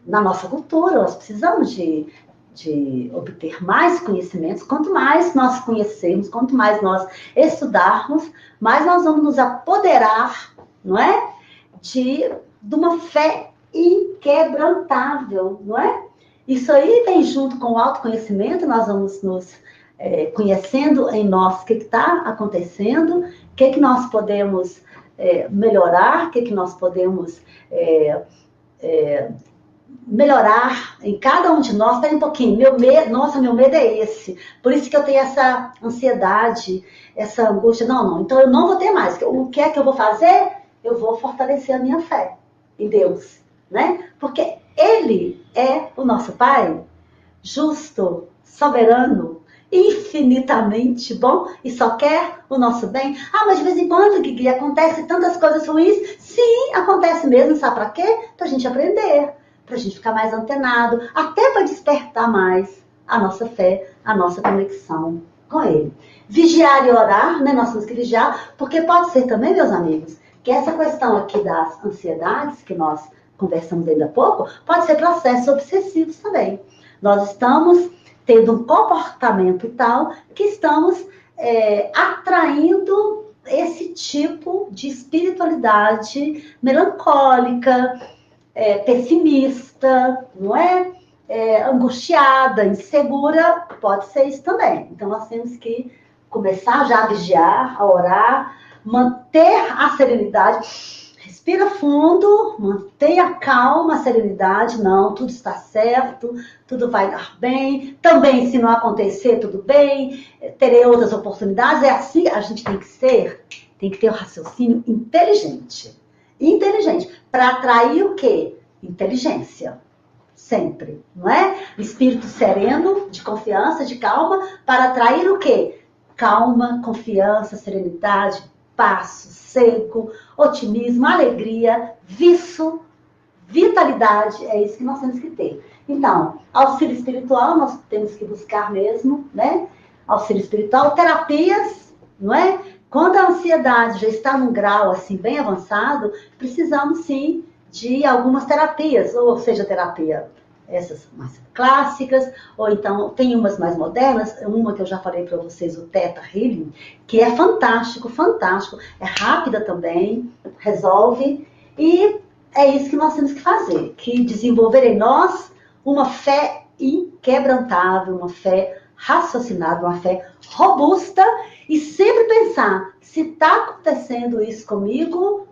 Na nossa cultura, nós precisamos de obter mais conhecimentos. Quanto mais nós conhecermos, quanto mais nós estudarmos, mais nós vamos nos apoderar, não é? De uma fé inquebrantável, não é? Isso aí vem junto com o autoconhecimento, nós vamos nos conhecendo em nós o que está acontecendo, o que nós podemos melhorar, o que nós podemos melhorar em cada um de nós. Espera um pouquinho, meu medo é esse. Por isso que eu tenho essa ansiedade, essa angústia. Não, então eu não vou ter mais. O que é que eu vou fazer? Eu vou fortalecer a minha fé em Deus, né? Porque Ele é o nosso Pai, justo, soberano, infinitamente bom e só quer o nosso bem. Mas de vez em quando, Guigui, acontece tantas coisas ruins. Sim, acontece mesmo. Sabe para quê? Para a gente aprender, para a gente ficar mais antenado, até para despertar mais a nossa fé, a nossa conexão com Ele. Vigiar e orar, né? Nós temos que vigiar, porque pode ser também, meus amigos, que essa questão aqui das ansiedades, que nós conversamos ainda há pouco, pode ser processos obsessivos também. Nós estamos tendo um comportamento tal que estamos atraindo esse tipo de espiritualidade melancólica, pessimista, não é? Angustiada, insegura, pode ser isso também. Então, nós temos que começar já a vigiar, a orar, manter a serenidade. Respira fundo, mantenha calma, a serenidade. Não, tudo está certo, tudo vai dar bem. Também, se não acontecer, tudo bem. Terei outras oportunidades. É assim a gente tem que ser. Tem que ter um raciocínio inteligente. Inteligente. Para atrair o quê? Inteligência. Sempre, não é? Espírito sereno, de confiança, de calma, para atrair o quê? Calma, confiança, serenidade, paz, sossego, otimismo, alegria, viço, vitalidade. É isso que nós temos que ter. Então, auxílio espiritual, nós temos que buscar mesmo, né? Auxílio espiritual, terapias, não é? Quando a ansiedade já está num grau assim bem avançado, precisamos sim de algumas terapias, ou seja, terapia essas mais clássicas, ou então tem umas mais modernas, uma que eu já falei para vocês, o Theta Healing, que é fantástico, fantástico, é rápida também, resolve, e é isso que nós temos que fazer, que desenvolver em nós uma fé inquebrantável, uma fé raciocinada, uma fé robusta, e sempre pensar, se está acontecendo isso comigo,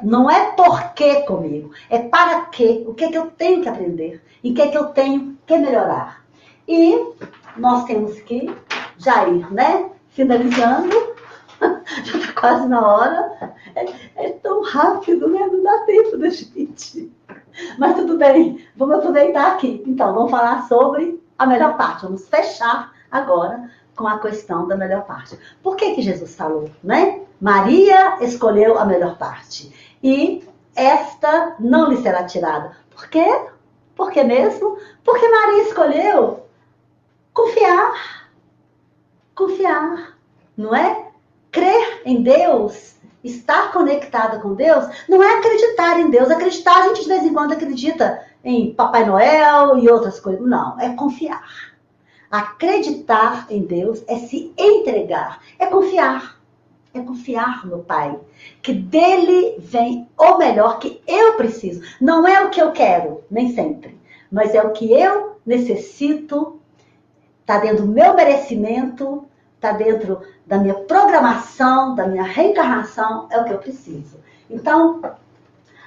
Não é por que comigo, é para quê, o que é que eu tenho que aprender, em que é que eu tenho que melhorar. E nós temos que já ir, né? Finalizando, já está quase na hora. É tão rápido, né? Não dá tempo da gente. Mas tudo bem, vamos aproveitar aqui. Então, vamos falar sobre a melhor parte. Vamos fechar agora com a questão da melhor parte. Por que Jesus falou, né? Maria escolheu a melhor parte. E esta não lhe será tirada. Por quê? Por que mesmo? Porque Maria escolheu confiar. Confiar, não é? Crer em Deus, estar conectada com Deus, não é acreditar em Deus. Acreditar, a gente de vez em quando acredita em Papai Noel e outras coisas. Não, é confiar. Acreditar em Deus é se entregar, é confiar. É confiar no Pai, que dele vem o melhor que eu preciso. Não é o que eu quero, nem sempre, mas é o que eu necessito, está dentro do meu merecimento, está dentro da minha programação, da minha reencarnação, é o que eu preciso. Então,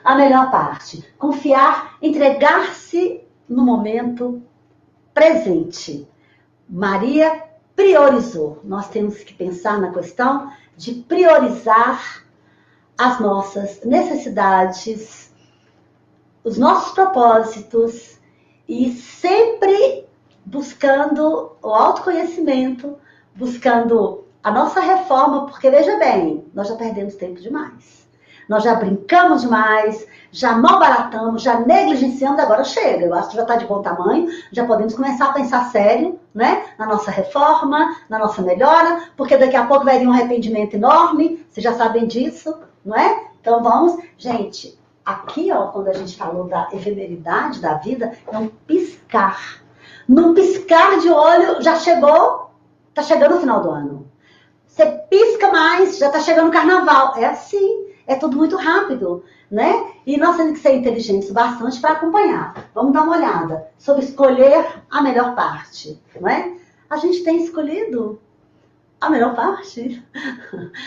a melhor parte, confiar, entregar-se no momento presente. Maria priorizou. Nós temos que pensar na questão de priorizar as nossas necessidades, os nossos propósitos e sempre buscando o autoconhecimento, buscando a nossa reforma, porque veja bem, nós já perdemos tempo demais. Nós já brincamos demais, já malbaratamos, já negligenciamos, agora chega. Eu acho que já está de bom tamanho, já podemos começar a pensar sério, né? Na nossa reforma, na nossa melhora, porque daqui a pouco vai vir um arrependimento enorme, vocês já sabem disso, não é? Então vamos, gente, aqui ó, quando a gente falou da efemeridade da vida, é um piscar. Num piscar de olho, já chegou, está chegando o final do ano. Você pisca mais, já está chegando o carnaval. É assim. É tudo muito rápido, né? E nós temos que ser inteligentes bastante para acompanhar. Vamos dar uma olhada sobre escolher a melhor parte, não é? A gente tem escolhido a melhor parte?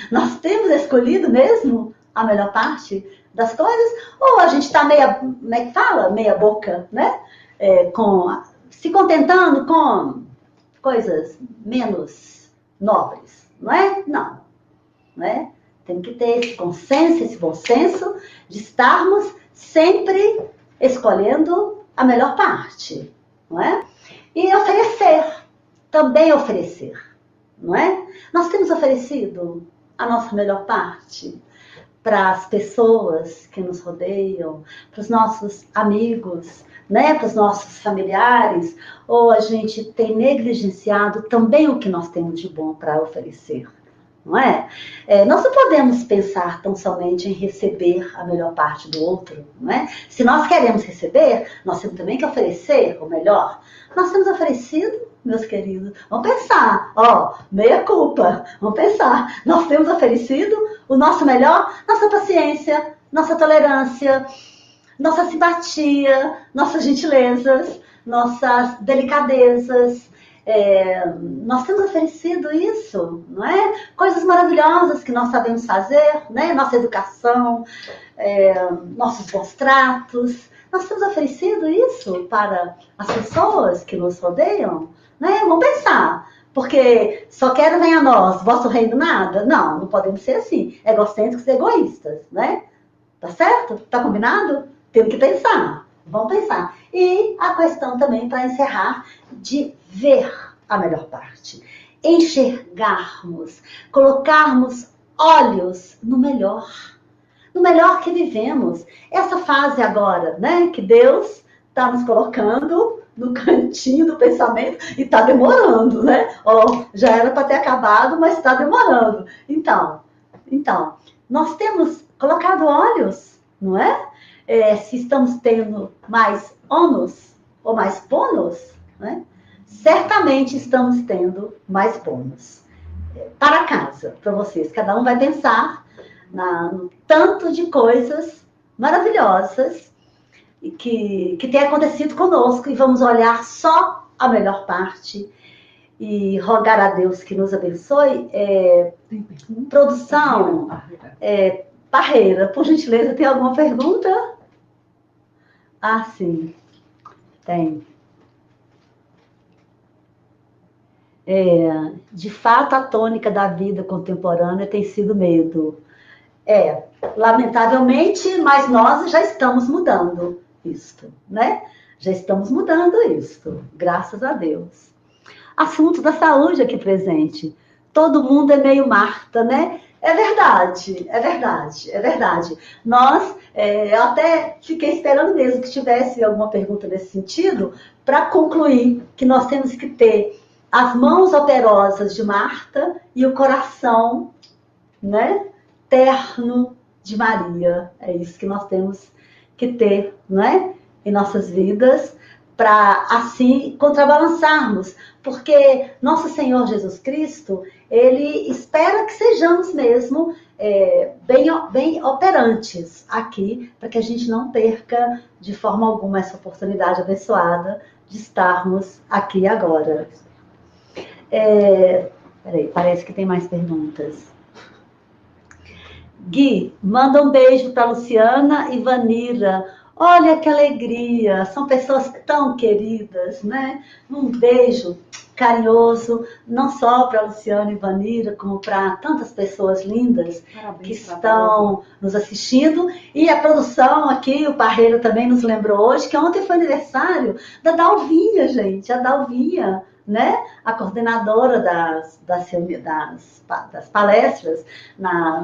Nós temos escolhido mesmo a melhor parte das coisas? Ou a gente está meia, como é que fala? Meia boca, né? Se contentando com coisas menos nobres, não é? Não, não é? Tem que ter esse consenso, esse bom senso de estarmos sempre escolhendo a melhor parte, não é? E oferecer, também oferecer, não é? Nós temos oferecido a nossa melhor parte para as pessoas que nos rodeiam, para os nossos amigos, né? Para os nossos familiares, ou a gente tem negligenciado também o que nós temos de bom para oferecer. Não é? Nós não podemos pensar tão somente em receber a melhor parte do outro, não é? Se nós queremos receber, nós temos também que oferecer o melhor. Nós temos oferecido, meus queridos, vamos pensar, ó, meia culpa, vamos pensar, nós temos oferecido o nosso melhor, nossa paciência, nossa tolerância, nossa simpatia, nossas gentilezas, nossas delicadezas. Nós temos oferecido isso, não é? Coisas maravilhosas que nós sabemos fazer, né? Nossa educação, nossos bons tratos. Nós temos oferecido isso para as pessoas que nos rodeiam, né? Vamos pensar, porque só quero venha a nós, vosso reino nada? Não, não podemos ser assim, egocêntricos e egoístas, né? Tá certo? Tá combinado? Temos que pensar. Vamos pensar. E a questão também, para encerrar, de ver a melhor parte. Enxergarmos, colocarmos olhos no melhor que vivemos. Essa fase agora, né, que Deus está nos colocando no cantinho do pensamento e está demorando, né? Já era para ter acabado, mas está demorando. Então, nós temos colocado olhos, não é? Se estamos tendo mais ônus ou mais bônus, né? Certamente estamos tendo mais bônus. Para casa, para vocês. Cada um vai pensar no tanto de coisas maravilhosas que tem acontecido conosco e vamos olhar só a melhor parte e rogar a Deus que nos abençoe. Produção, Parreira, por gentileza, tem alguma pergunta? Ah, sim, tem. De fato, a tônica da vida contemporânea tem sido medo. Lamentavelmente, mas nós já estamos mudando isto, né? Já estamos mudando isto, graças a Deus. Assunto da saúde aqui presente. Todo mundo é meio Marta, né? É verdade, é verdade, é verdade. Eu até fiquei esperando mesmo que tivesse alguma pergunta nesse sentido, para concluir que nós temos que ter as mãos operosas de Marta e o coração, né, terno de Maria. É isso que nós temos que ter, não é? Em nossas vidas, para assim contrabalançarmos, porque nosso Senhor Jesus Cristo, ele espera que sejamos mesmo bem operantes aqui, para que a gente não perca de forma alguma essa oportunidade abençoada de estarmos aqui agora. Peraí, parece que tem mais perguntas. Gui, manda um beijo para Luciana e Vanira. Olha que alegria, são pessoas tão queridas, né? Um beijo carinhoso, não só para Luciana e Vanira, como para tantas pessoas lindas. Parabéns, que estão nos assistindo. E a produção aqui, o Parreira também nos lembrou hoje, que ontem foi aniversário da Dalvinha, gente, a Dalvinha, né? A coordenadora das palestras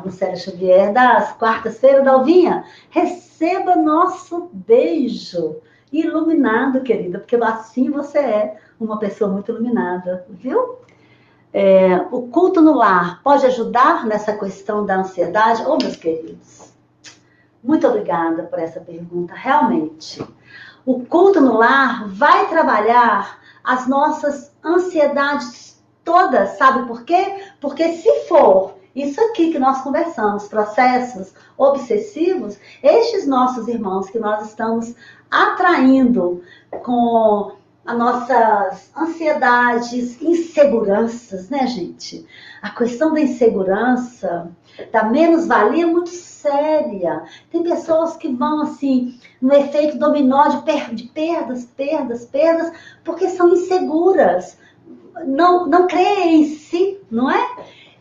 no Célio Xavier, das quartas-feiras. Dalvinha, receba nosso beijo iluminado, querida, porque assim você é uma pessoa muito iluminada, viu? O culto no lar pode ajudar nessa questão da ansiedade? Meus queridos, muito obrigada por essa pergunta. Realmente, o culto no lar vai trabalhar as nossas ansiedades todas, sabe por quê? Porque se for isso aqui que nós conversamos, processos obsessivos, estes nossos irmãos que nós estamos atraindo com as nossas ansiedades, inseguranças, né, gente? A questão da insegurança, da menos-valia é muito séria. Tem pessoas que vão, assim, no efeito dominó de perdas, porque são inseguras. Não creem em si, não é?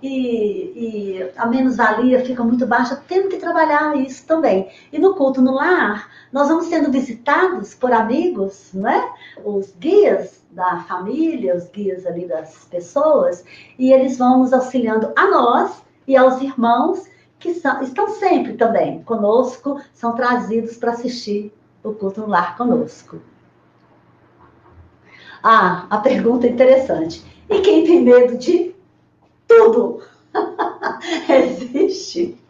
E a menos-valia fica muito baixa, temos que trabalhar isso também. E no culto no lar, nós vamos sendo visitados por amigos, não é? Os guias da família, os guias ali das pessoas, e eles vão nos auxiliando a nós e aos irmãos que estão sempre também conosco, são trazidos para assistir o culto no lar conosco. A pergunta é interessante. E quem tem medo de tudo? Existe?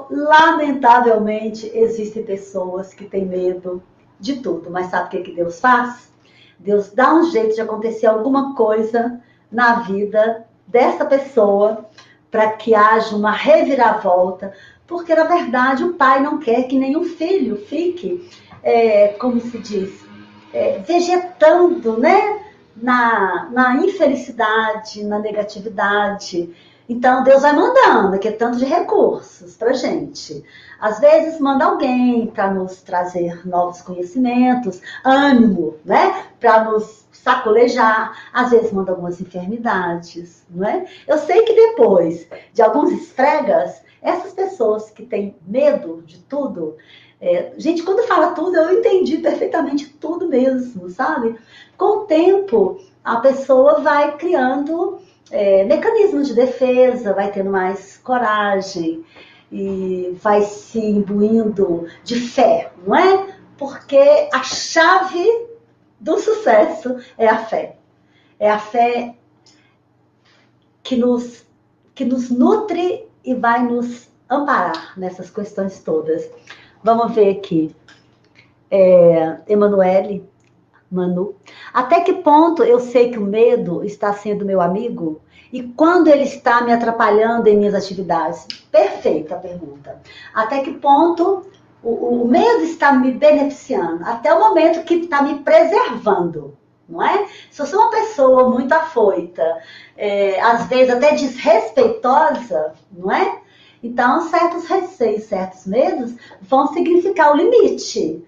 Lamentavelmente, existem pessoas que têm medo de tudo. Mas sabe o que Deus faz? Deus dá um jeito de acontecer alguma coisa na vida dessa pessoa para que haja uma reviravolta. Porque, na verdade, o pai não quer que nenhum filho fique, como se diz, vegetando, né? Na infelicidade, na negatividade. Então, Deus vai mandando, que é tanto de recursos pra gente. Às vezes, manda alguém para nos trazer novos conhecimentos, ânimo, né? Para nos sacolejar. Às vezes, manda algumas enfermidades, não é? Eu sei que depois de alguns esfregas, essas pessoas que têm medo de tudo... gente, quando fala tudo, eu entendi perfeitamente tudo mesmo, sabe? Com o tempo, a pessoa vai criando mecanismos de defesa, vai tendo mais coragem e vai se imbuindo de fé, não é? Porque a chave do sucesso é a fé. É a fé que nos nutre e vai nos amparar nessas questões todas. Vamos ver aqui. Emanuele, Manu. Até que ponto eu sei que o medo está sendo meu amigo? E quando ele está me atrapalhando em minhas atividades? Perfeita a pergunta. Até que ponto o medo está me beneficiando? Até o momento que está me preservando, não é? Se eu sou uma pessoa muito afoita, às vezes até desrespeitosa, não é? Então, certos receios, certos medos vão significar o limite.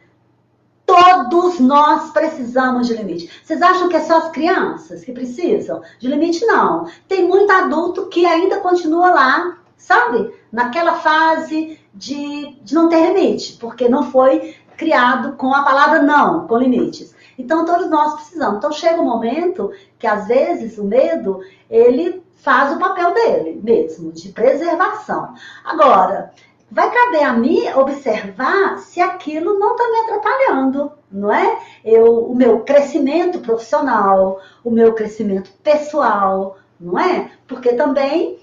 Todos nós precisamos de limite. Vocês acham que é só as crianças que precisam de limite? Não. Tem muito adulto que ainda continua lá, sabe? Naquela fase de não ter limite, porque não foi criado com a palavra não, com limites. Então, todos nós precisamos. Então, chega um momento que, às vezes, o medo, ele faz o papel dele mesmo, de preservação. Agora, vai caber a mim observar se aquilo não está me atrapalhando, não é? O meu crescimento profissional, o meu crescimento pessoal, não é? Porque também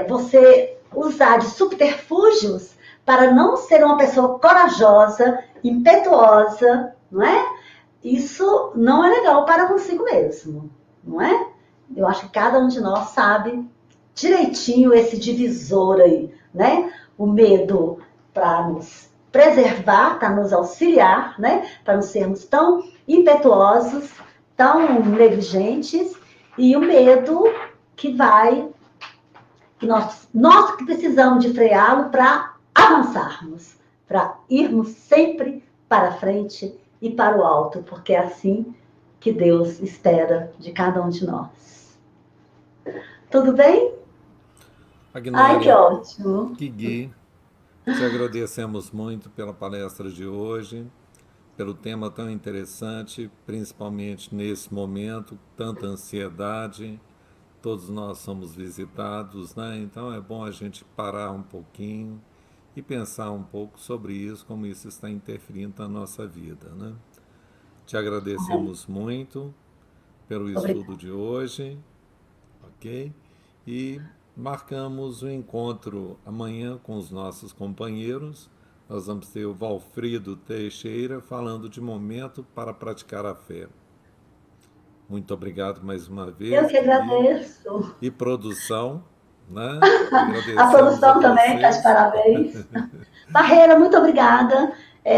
você usar de subterfúgios para não ser uma pessoa corajosa, impetuosa, não é? Isso não é legal para consigo mesmo, não é? Eu acho que cada um de nós sabe direitinho esse divisor aí, né? O medo para nos preservar, para nos auxiliar, né? Para não sermos tão impetuosos, tão negligentes, e o medo que nós que precisamos de freá-lo para avançarmos, para irmos sempre para frente e para o alto, porque é assim que Deus espera de cada um de nós. Tudo bem? Ai, que ótimo. Guigui, te agradecemos muito pela palestra de hoje, pelo tema tão interessante, principalmente nesse momento, tanta ansiedade, todos nós somos visitados, né? Então é bom a gente parar um pouquinho e pensar um pouco sobre isso, como isso está interferindo na nossa vida, né? Te agradecemos muito pelo estudo de hoje, ok? E marcamos o encontro amanhã com os nossos companheiros. Nós vamos ter o Valfrido Teixeira falando de momento para praticar a fé. Muito obrigado mais uma vez. Eu que agradeço. E produção, né? A produção também está de parabéns. Barreira, muito obrigada.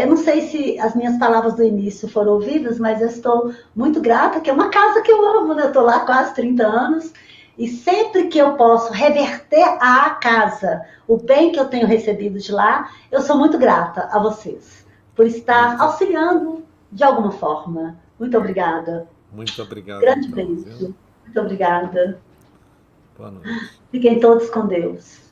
Não sei se as minhas palavras do início foram ouvidas, mas eu estou muito grata, que é uma casa que eu amo, né? Eu estou lá há quase 30 anos. E sempre que eu posso reverter à casa o bem que eu tenho recebido de lá, eu sou muito grata a vocês por estar auxiliando de alguma forma. Muito obrigada. Muito obrigado. Grande beijo. Muito obrigada. Boa noite. Fiquem todos com Deus.